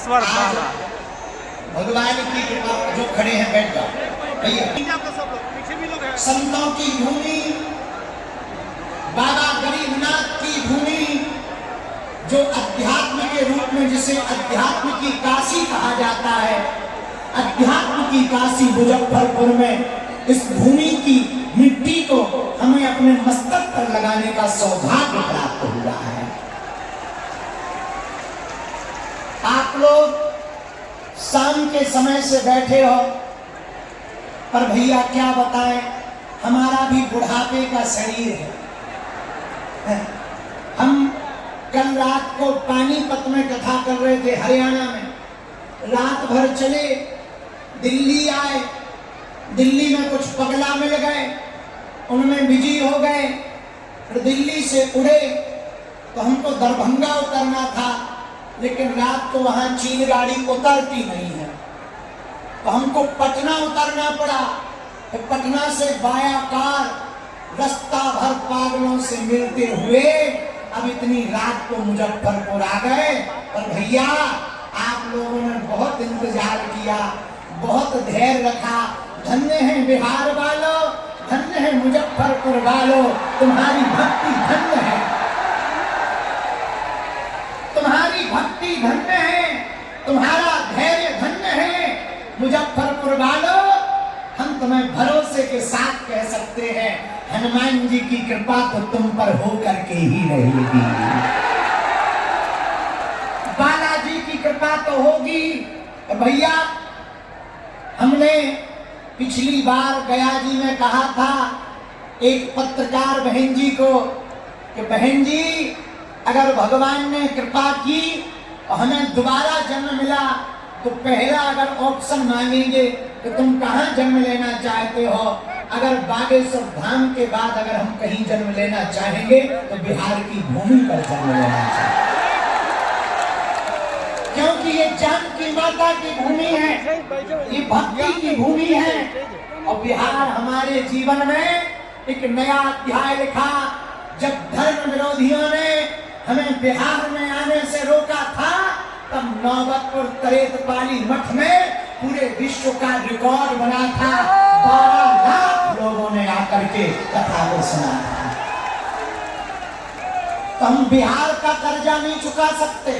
बागेश्वर बाला। भगवान की कृपा। जो खड़े हैं बैठ जाओ भैया। संतों की भूमि, बाबा गरीबनाथ की भूमि, जो अध्यात्म के रूप में जिसे अध्यात्म की काशी कहा जाता है, अध्यात्म की काशी मुजफ्फरपुर में इस भूमि की मिट्टी को हमें अपने मस्तक पर लगाने का सौभाग्य प्राप्त हुआ है। आप लोग शाम के समय से बैठे हो, पर भैया क्या बताएं, हमारा भी बुढ़ापे का शरीर है। हम कल रात को पानीपत में कथा कर रहे थे, हरियाणा में। रात भर चले, दिल्ली आए, दिल्ली में कुछ पगला मिल गए, उनमें बिजी हो गए। फिर दिल्ली से उड़े तो हमको दरभंगा उतरना था, लेकिन रात को वहां चीन गाड़ी उतरती नहीं है, तो हमको पटना उतरना पड़ा। फिर पटना से बाया कार रास्ता भर पागलों से मिलते हुए अब इतनी रात को मुजफ्फरपुर आ गए। और भैया आप लोगों ने बहुत इंतजार किया, बहुत धैर्य रखा। धन्य है बिहार वालों, धन्य है मुजफ्फरपुर वालों, तुम्हारी भक्ति धन्य है, तुम्हारी भक्ति धन्य है, तुम्हारा धैर्य धन्य है। मुजफ्फरपुर वालों, हम तुम्हें भरोसे के साथ कह सकते हैं, हनुमान जी की कृपा तो तुम पर हो करके ही रहेगी, बालाजी की कृपा तो होगी। भैया हमने पिछली बार गया जी में कहा था एक पत्रकार बहन जी को कि बहन जी, अगर भगवान ने कृपा की और हमें दोबारा जन्म मिला तो पहला अगर ऑप्शन मांगेंगे तो तुम कहाँ जन्म लेना चाहते हो? अगर बागेश्वर धाम के बाद अगर हम कहीं जन्म लेना चाहेंगे तो बिहार की भूमि पर जन्म लेना चाहेंगे, क्योंकि ये जानकी माता की भूमि है, ये भक्ति की भूमि है। और बिहार हमारे जीवन में एक नया अध्याय लिखा। जब धर्म विरोधियों ने हमें बिहार में आने से रोका था, तब नौबतपुर तरेतपाली मठ में पूरे विश्व का रिकॉर्ड बना था। 12 लाख लोगों ने आकर के कथा को सुना था। तो हम बिहार का कर्जा नहीं चुका सकते,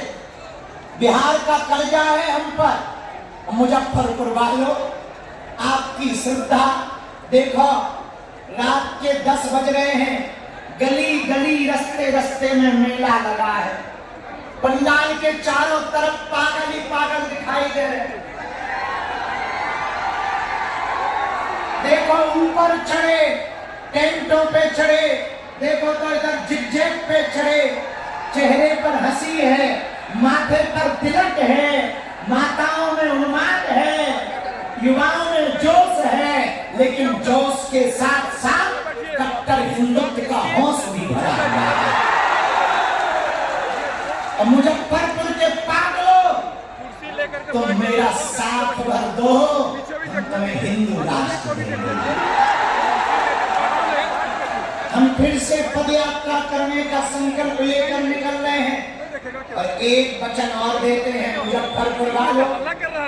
बिहार का कर्जा है हम पर। मुजफ्फरपुर वालों, आपकी श्रद्धा देखो, रात के 10 बज रहे हैं, गली गली रस्ते रस्ते में मेला लगा है, पंडाल के चारों तरफ पागल ही पागल दिखाई दे रहे हैं। देखो ऊपर चढ़े, टेंटों पे चढ़े, देखो तो इधर जिगजैग पे चढ़े, चेहरे पर हंसी है, माथे पर तिलक है, माताओं में उन्माद है, युवाओं में जोश है, लेकिन जोश के साथ साथ कट्टर हिंदुत्व का होश भी भरा हुआ है। और मुजफ्फरपुर के पागलों, तो मेरा साथ भर दो, हम तुम्हें हिंदू राष्ट्र देंगे। हम फिर से पदयात्रा करने का संकल्प लेकर निकल रहे हैं। और एक वचन और देते हैं मुजफ्फरपुर वालों,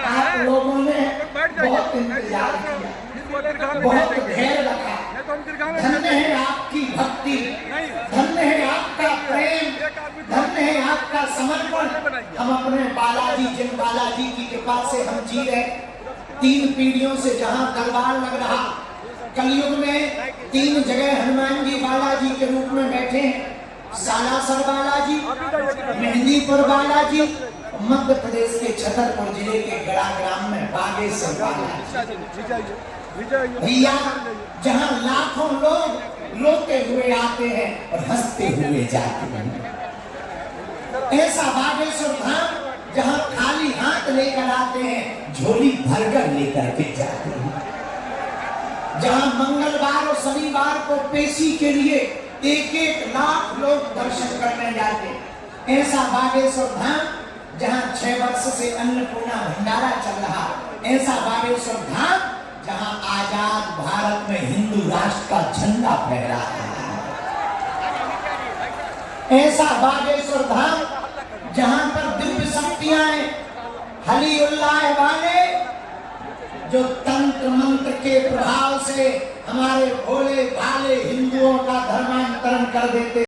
आप लोगों ने बहुत इंतजार किया, बहुत धैर्य रखा। धन्य है आपकी भक्ति, धन्य है आपका प्रेम, धन्य है आपका समर्पण। हम अपने बालाजी, जिन बालाजी की कृपा से हम जी रहे, 3 पीढ़ियों से जहां दरबार लग रहा, कलयुग में 3 जगह हनुमान जी बालाजी के रूप में बैठे हैं। सालासर बालाजी, मेहंदीपुर बालाजी, मध्य प्रदेश के छतरपुर जिले के गड़ा ग्राम में बागेश्वर बालाजी। भैया जहां लाखों लोग रोते हुए आते हैं और हंसते हुए जाते हैं, ऐसा बागेश्वर धाम जहां खाली हाथ लेकर आते हैं, झोली भरकर लेकर के जाते हैं, जहां मंगलवार और शनिवार को पेशी के लिए 1-1 लाख लोग दर्शन करने जाते हैं, ऐसा बागेश्वर धाम जहां 6 वर्ष से अन्नपूर्णा भंडारा चल रहा, ऐसा बागेश्वर धाम जहां आजाद भारत में हिंदू राष्ट्र का झंडा फहरा है, ऐसा बागेश्वर धाम जहां पर दिव्य शक्तियां हैं, हलीउल्लाह बाने जो तंत्र मंत्र के प्रभाव से हमारे भोले भाले हिंदुओं का धर्मांतरण कर देते